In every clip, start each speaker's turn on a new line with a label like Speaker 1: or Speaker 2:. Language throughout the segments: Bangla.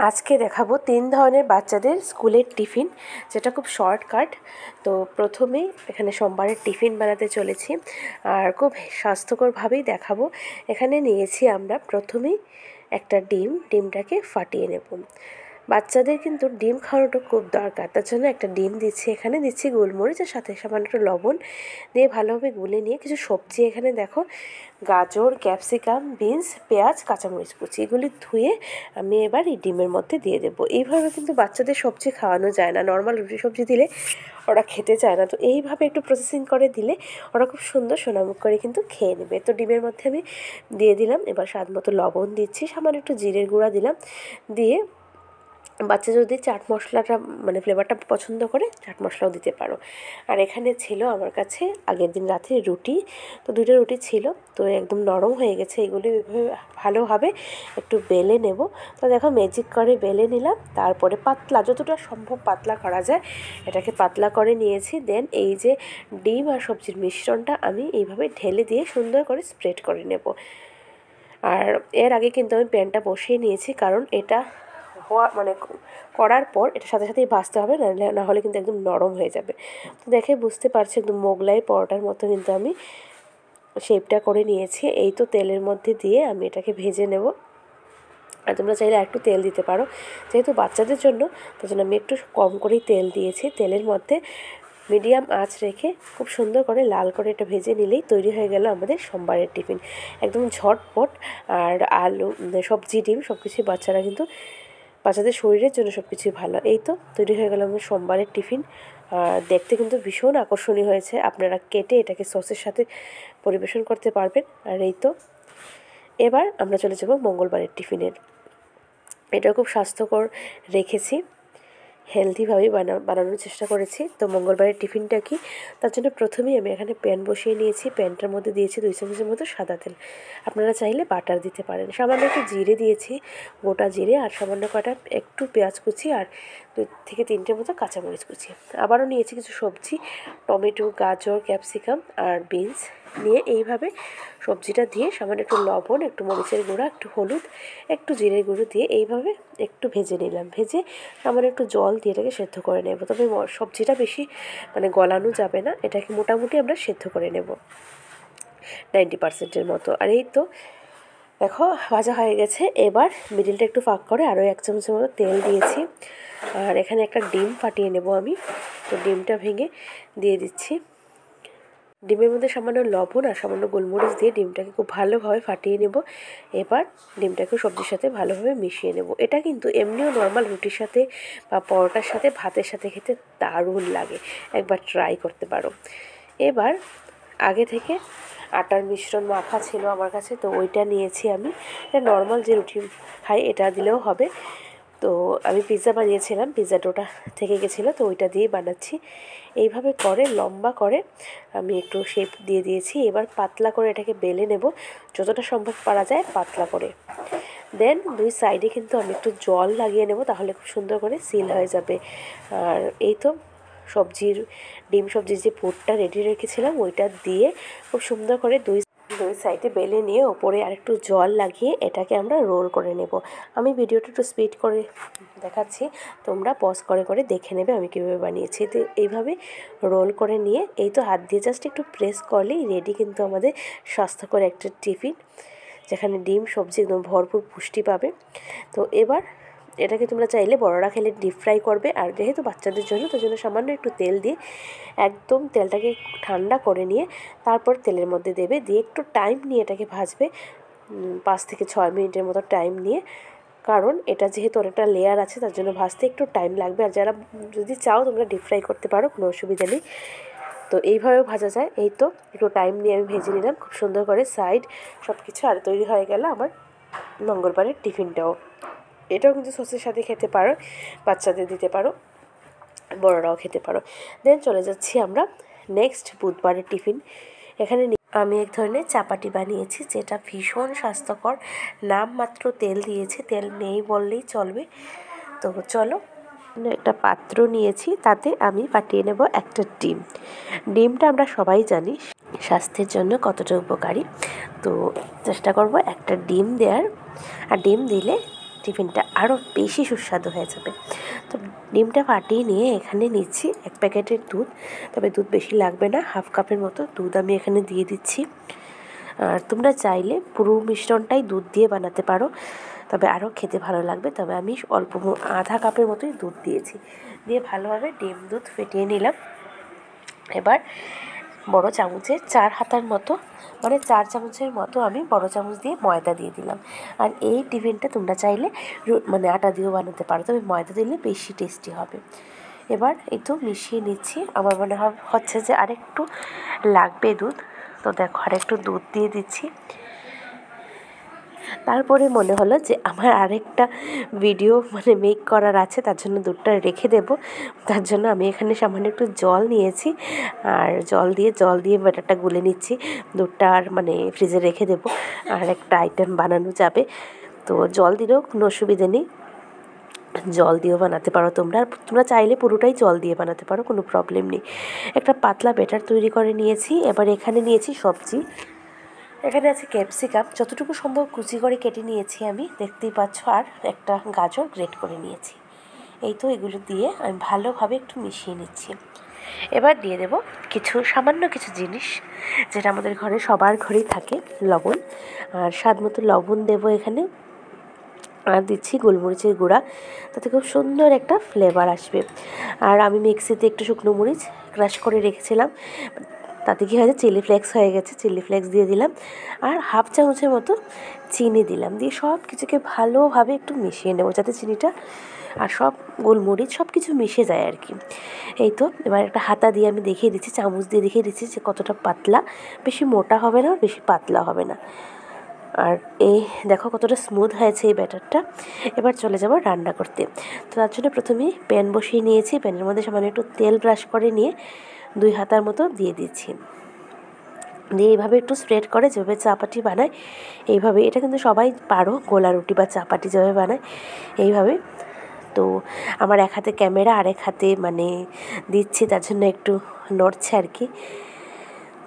Speaker 1: আজকে দেখাবো 3 ধরনের বাচ্চাদের স্কুলের টিফিন, যেটা খুব শর্টকাট। তো প্রথমেই এখানে সোমবারের টিফিন বানাতে চলেছি, আর খুব স্বাস্থ্যকরভাবেই দেখাবো। এখানে নিয়েছি আমরা প্রথমেই একটা ডিমটাকে ফাটিয়ে নেব। বাচ্চাদের কিন্তু ডিম খাওয়ানোটা খুব দরকার, তার জন্য একটা ডিম দিচ্ছি। এখানে দিচ্ছি গোলমরিচের সাথে সামান্য একটু লবণ দিয়ে ভালোভাবে গুলে নিয়ে কিছু সবজি এখানে দেখো, গাজর, ক্যাপসিকাম, বিনস, পেঁয়াজ, কাঁচামরিচ কুচি, এগুলি ধুয়ে আমি এবার এই ডিমের মধ্যে দিয়ে দেবো। এইভাবে কিন্তু বাচ্চাদের সবজি খাওয়ানো যায় না, নর্মাল রুটি সবজি দিলে ওরা খেতে চায় না। তো এইভাবে একটু প্রসেসিং করে দিলে ওরা খুব সুন্দর সোনামুখ করে কিন্তু খেয়ে নেবে। তো ডিমের মধ্যে আমি দিয়ে দিলাম, এবার স্বাদ মতো লবণ দিচ্ছি, সামান্য একটু জিরের গুঁড়া দিলাম, দিয়ে বাচ্চা যদি চাট মশলাটা মানে ফ্লেভারটা পছন্দ করে চাট মশলাও দিতে পারো। আর এখানে ছিল আমার কাছে আগের দিন রাতে রুটি, তো 2টা রুটি ছিল, তো একদম নরম হয়ে গেছে। এগুলো এভাবে ভালোভাবে একটু বেলে নেব। তো দেখো ম্যাজিক করে বেলে নিলাম, তারপরে পাতলা, যতটা সম্ভব পাতলা করা যায় এটাকে পাতলা করে নিয়েছি। দেন এই যে ডিম আর সবজির মিশ্রণটা আমি এইভাবে ঢেলে দিয়ে সুন্দর করে স্প্রেড করে নেব। আর এর আগে কিন্তু আমি প্যানটা বসিয়ে নিয়েছি, কারণ এটা মানে করার পর এটার সাথে সাথেই ভাজতে হবে, না হলে কিন্তু একদম নরম হয়ে যাবে। তো দেখে বুঝতে পারছি একদম মোগলাই পরোটার মতো কিন্তু আমি শেপটা করে নিয়েছি। এই তো তেলের মধ্যে দিয়ে আমি এটাকে ভেজে নেব। আর তোমরা চাইলে একটু তেল দিতে পারো, যেহেতু বাচ্চাদের জন্য তার জন্য আমি একটু কম করেই তেল দিয়েছি। তেলের মধ্যে মিডিয়াম আঁচ রেখে খুব সুন্দর করে লাল করে এটা ভেজে নিলেই তৈরি হয়ে গেল আমাদের সোমবারের টিফিন। একদম ঝটপট, আর আলু, সবজি, ডিম সব কিছুই বাচ্চাদের শরীরের জন্য সব কিছুই ভালো। এই তো তৈরি হয়ে গেল আমাদের সোমবারের টিফিন। দেখতে কিন্তু ভীষণ আকর্ষণীয় হয়েছে, আপনারা কেটে এটাকে সসের সাথে পরিবেশন করতে পারবেন। আর এই তো এবার আমরা চলে যাব মঙ্গলবারের টিফিনের। এটা খুব স্বাস্থ্যকর রেখেছি, হেলদিভাবেই বানানোর চেষ্টা করেছি। তো মঙ্গলবারের টিফিনটা কি, তার জন্য প্রথমেই আমি এখানে প্যান বসিয়ে নিয়েছি। প্যানটার মধ্যে দিয়েছি 2 চামচের মতো সাদা তেল, আপনারা চাইলে বাটার দিতে পারেন। সামান্য একটু জিরে দিয়েছি, গোটা জিরে, আর সামান্য কটা একটু পেঁয়াজ কুচি, আর 2 থেকে 3টে মতো কাঁচামরিচ কুচি। আবারও নিয়েছি কিছু সবজি, টমেটো, গাজর, ক্যাপসিকাম আর বিনস নিয়ে এইভাবে সবজিটা দিয়ে সামান্য একটু লবণ, একটু মরিচের গুঁড়া, একটু হলুদ, একটু জিরের গুঁড়ো দিয়ে এইভাবে একটু ভেজে নিলাম। ভেজে সামান্য একটু জল দিয়ে এটাকে সেদ্ধ করে নেব। তবে সবজিটা বেশি মানে গলানো যাবে না, এটাকে মোটামুটি আমরা সেদ্ধ করে নেব 90%-এর মতো। আর এই তো দেখো ভাজা হয়ে গেছে। এবার মিডিলটা একটু ফাঁক করে আরও 1 চামচের মতো তেল দিয়েছি, আর এখানে একটা ডিম ফাটিয়ে নেব আমি। তো ডিমটা ভেঙে দিয়ে দিচ্ছি। ডিমের মধ্যে সামান্য লবণ আর সামান্য গোলমরিচ দিয়ে ডিমটাকে খুব ভালোভাবে ফাটিয়ে নেব। এবার ডিমটাকে সবজির সাথে ভালোভাবে মিশিয়ে নেব। এটা কিন্তু এমনিও নর্মাল রুটির সাথে বা পরোটার সাথে, ভাতের সাথে খেতে দারুণ লাগে, একবার ট্রাই করতে পারো। এবার আগে থেকে আটার মিশ্রণ মাখা ছিল আমার কাছে, তো ওইটা নিয়েছি আমি। এটা নর্মাল যে রুটি খাই এটা দিলেও হবে। তো আমি পিৎজা বানিয়েছিলাম, পিৎজা ডোটা থেকে গেছিলো, তো ওইটা দিয়েই বানাচ্ছি। এইভাবে করে লম্বা করে আমি একটু শেপ দিয়ে দিয়েছি। এবার পাতলা করে এটাকে বেলে নেব, যতটা সম্ভব পারা যায় পাতলা করে। দেন 2 সাইডে কিন্তু আমি একটু জল লাগিয়ে নেব, তাহলে খুব সুন্দর করে সিল হয়ে যাবে। আর এই তো ডিম সবজির যে পুরটা রেডি রেখেছিলাম ওইটা দিয়ে খুব সুন্দর করে দুই সাইডে বেলে নিয়ে ওপরে আরেকটু জল লাগিয়ে এটাকে আমরা রোল করে নেব। আমি ভিডিওটা একটু স্পিড করে দেখাচ্ছি, তোমরা পজ করে করে দেখে নেবে আমি কীভাবে বানিয়েছি। তো এইভাবে রোল করে নিয়ে এই তো হাত দিয়ে জাস্ট একটু প্রেস করলেই রেডি কিন্তু আমাদের স্বাস্থ্যকর একটা টিফিন, যেখানে ডিম সবজি একদম ভরপুর পুষ্টি পাবে। তো এবার এটাকে তোমরা চাইলে বড়রা খেলে ডিপ ফ্রাই করবে, আর যেহেতু বাচ্চাদের জন্য তার জন্য সামান্য একটু তেল দিয়ে একদম তেলটাকে ঠান্ডা করে নিয়ে তারপর তেলের মধ্যে দেবে, দিয়ে একটু টাইম নিয়ে এটাকে ভাজবে 5 থেকে 6 মিনিটের মতো টাইম নিয়ে, কারণ এটা যেহেতু অনেকটা লেয়ার আছে তার জন্য ভাজতে একটু টাইম লাগবে। আর যারা যদি চাও তোমরা ডিপ ফ্রাই করতে পারো, কোনো অসুবিধা নেই। তো এইভাবেও ভাজা যায়। এই তো একটু টাইম নিয়ে আমি ভেজে নিলাম খুব সুন্দর করে সাইড সব কিছু, আর তৈরি হয়ে গেল আমার মঙ্গলবারের টিফিনটাও। এটাও কিন্তু সসের সাথে খেতে পারো, বাচ্চাদের দিতে পারো, বড়রাও খেতে পারো। দেন চলে যাচ্ছি আমরা নেক্সট বুধবারের টিফিন। এখানে আমি এক ধরনের চাপাটি বানিয়েছি, যেটা ভীষণ স্বাস্থ্যকর, নামমাত্র তেল দিয়েছি, তেল নেই বললেই চলবে। তো চলো, একটা পাত্র নিয়েছি, তাতে আমি ফাটিয়ে নেব একটা ডিমটা আমরা সবাই জানি স্বাস্থ্যের জন্য কতটা উপকারী। তো চেষ্টা করব একটা ডিম দেওয়ার, আর ডিম দিলে টিফিনটা আরও বেশি সুস্বাদু হয়ে যাবে। তো ডিমটা ফাটিয়ে নিয়ে এখানে নিচ্ছি 1 প্যাকেটের দুধ, তবে দুধ বেশি লাগবে না, 1/2 কাপের মতো দুধ আমি এখানে দিয়ে দিচ্ছি। আর তোমরা চাইলে পুরো মিশ্রণটাই দুধ দিয়ে বানাতে পারো, তবে আরও খেতে ভালো লাগবে। তবে আমি অল্প 1/2 কাপের মতোই দুধ দিয়েছি, দিয়ে ভালোভাবে ডিম দুধ ফেটিয়ে নিলাম। এবার বড় চামচে 4 হাতার মতো, মানে 4 চামচের মতো আমি বড় চামচ দিয়ে ময়দা দিয়ে দিলাম। আর এই টিফিনটা তোমরা চাইলে মানে আটা দিয়েও বানাতে পারো, তবে ময়দা দিলে বেশি টেস্টি হবে। এবার এই তো মিশিয়ে নিচ্ছি। আমার মনে হচ্ছে যে আরেকটু লাগবে দুধ, তো দেখো আরেকটু দুধ দিয়ে দিচ্ছি। তারপরে মনে হলো যে আমার আরেকটা ভিডিও মানে মেক করার আছে, তার জন্য দুধটা রেখে দেব। তার জন্য আমি এখানে সামান্য একটু জল নিয়েছি, আর জল দিয়ে ব্যাটারটা গুলে নিচ্ছি। দুধটা আর মানে ফ্রিজে রেখে দেব, আর একটা আইটেম বানানো যাবে। তো জল দিলেও কোনো অসুবিধে নেই, জল দিয়েও বানাতে পারো তোমরা চাইলে পুরোটাই জল দিয়ে বানাতে পারো, কোনো প্রবলেম নেই। একটা পাতলা ব্যাটার তৈরি করে নিয়েছি। এবার এখানে নিয়েছি সবজি, এখানে আছে ক্যাপসিকাম, যতটুকু সম্ভব কুচি করে কেটে নিয়েছি আমি, দেখতেই পাচ্ছ, আর একটা গাজর গ্রেট করে নিয়েছি। এই তো এগুলো দিয়ে আমি ভালোভাবে একটু মিশিয়ে নিচ্ছি। এবার দিয়ে দেব সামান্য কিছু জিনিস, যেটা আমাদের ঘরে সবার ঘরেই থাকে, লবণ। আর স্বাদ মতো লবণ দেবো এখানে, আর দিচ্ছি গোলমরিচের গুঁড়া, তাতে খুব সুন্দর একটা ফ্লেভার আসবে। আর আমি মিক্সিতে একটু শুকনো মরিচ ক্রাশ করে রেখেছিলাম, তাতে কী হয়েছে চিলি ফ্লেক্স হয়ে গেছে, চিলি ফ্লেক্স দিয়ে দিলাম। আর 1/2 চামচের মতো চিনি দিলাম, দিয়ে সব কিছুকে ভালোভাবে একটু মিশিয়ে নেবো, যাতে চিনিটা আর সব গোলমরিচ সব কিছু মিশে যায় আর কি। এই তো এবার একটা হাতা দিয়ে আমি দেখিয়ে দিচ্ছি, চামচ দিয়ে দেখিয়ে দিচ্ছি যে কতটা পাতলা, বেশি মোটা হবে না, বেশি পাতলা হবে না। আর এই দেখো কতটা স্মুথ হয়েছে এই ব্যাটারটা। এবার চলে যাব রান্না করতে। তো তার জন্য প্রথমে প্যান বসিয়ে নিয়েছি, প্যানের মধ্যে সামান্য একটু তেল ব্রাশ করে নিয়ে 2 হাতার মতো দিয়ে দিচ্ছি, দিয়ে এইভাবে একটু স্প্রেড করে যেভাবে চাপাটি বানায় এইভাবে, এটা কিন্তু সবাই পারো, গোলা রুটি বা চাপাটি যেভাবে বানায় এইভাবে। তো আমার এক হাতে ক্যামেরা, আর এক হাতে মানে দিচ্ছি, তার জন্য একটু নড়ছে আর কি।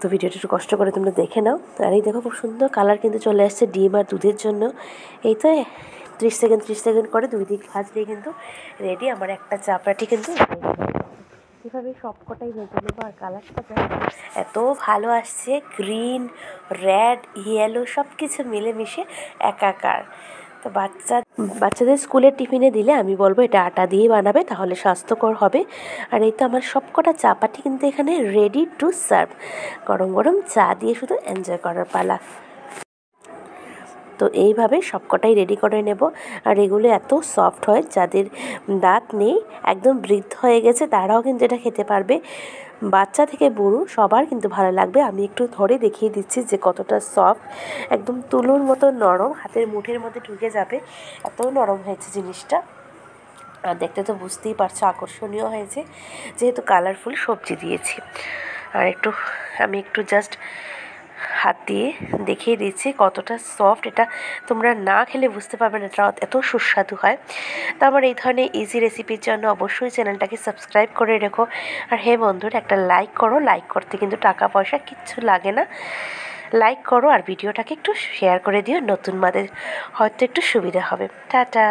Speaker 1: তো ভিডিওটা একটু কষ্ট করে তোমরা দেখে নাও। আর এই দেখো খুব সুন্দর কালার কিন্তু চলে আসছে ডিম আর দুধের জন্য। এই তো 30 সেকেন্ড করে 2 দিক ভাজলেই কিন্তু রেডি আমার একটা চাপাটি কিন্তু। এভাবে সব কটাই ভেজে নেবো। আর কালারটা এত ভালো আসছে, গ্রিন, রেড, ইয়েলো সব কিছু মিলেমিশে একাকার। তো বাচ্চাদের স্কুলের টিফিনে দিলে আমি বলবো এটা আটা দিয়ে বানাবে, তাহলে স্বাস্থ্যকর হবে। আর এই তো আমার সবকটা চাপাটি কিন্তু এখানে রেডি টু সার্ভ। গরম গরম চা দিয়ে শুধু এনজয় করার পালা। তো এইভাবে সবকটাই রেডি করে নেব। আর এগুলো এত সফট হয়, যাদের দাঁত নেই, একদম বৃদ্ধ হয়ে গেছে, তারাও কিন্তু এটা খেতে পারবে। বাচ্চা থেকে বুড়ো সবার কিন্তু ভালো লাগবে। আমি একটু ধরে দেখিয়ে দিচ্ছি যে কতটা সফট, একদম তুলোর মতো নরম, হাতের মুঠের মধ্যে ঢুকে যাবে, এত নরম হয়েছে জিনিসটা। আর দেখতে তো বুঝতেই পারছো আকর্ষণীয় হয়েছে, যেহেতু কালারফুল সবজি দিয়েছি। আর আমি একটু জাস্ট হাত দিয়ে দেখিয়ে দিচ্ছি কতটা সফট, এটা তোমরা না খেলে বুঝতে পারবে না এটা এত সুস্বাদু হয়। তো আমার এই ধরনের ইজি রেসিপির জন্য অবশ্যই চ্যানেলটাকে সাবস্ক্রাইব করে রেখো। আর হ্যাঁ বন্ধুরা, একটা লাইক করো, লাইক করতে কিন্তু টাকা পয়সা কিচ্ছু লাগে না। লাইক করো আর ভিডিওটাকে একটু শেয়ার করে দিও, নতুন মাদের হয়তো একটু সুবিধা হবে। টাটা।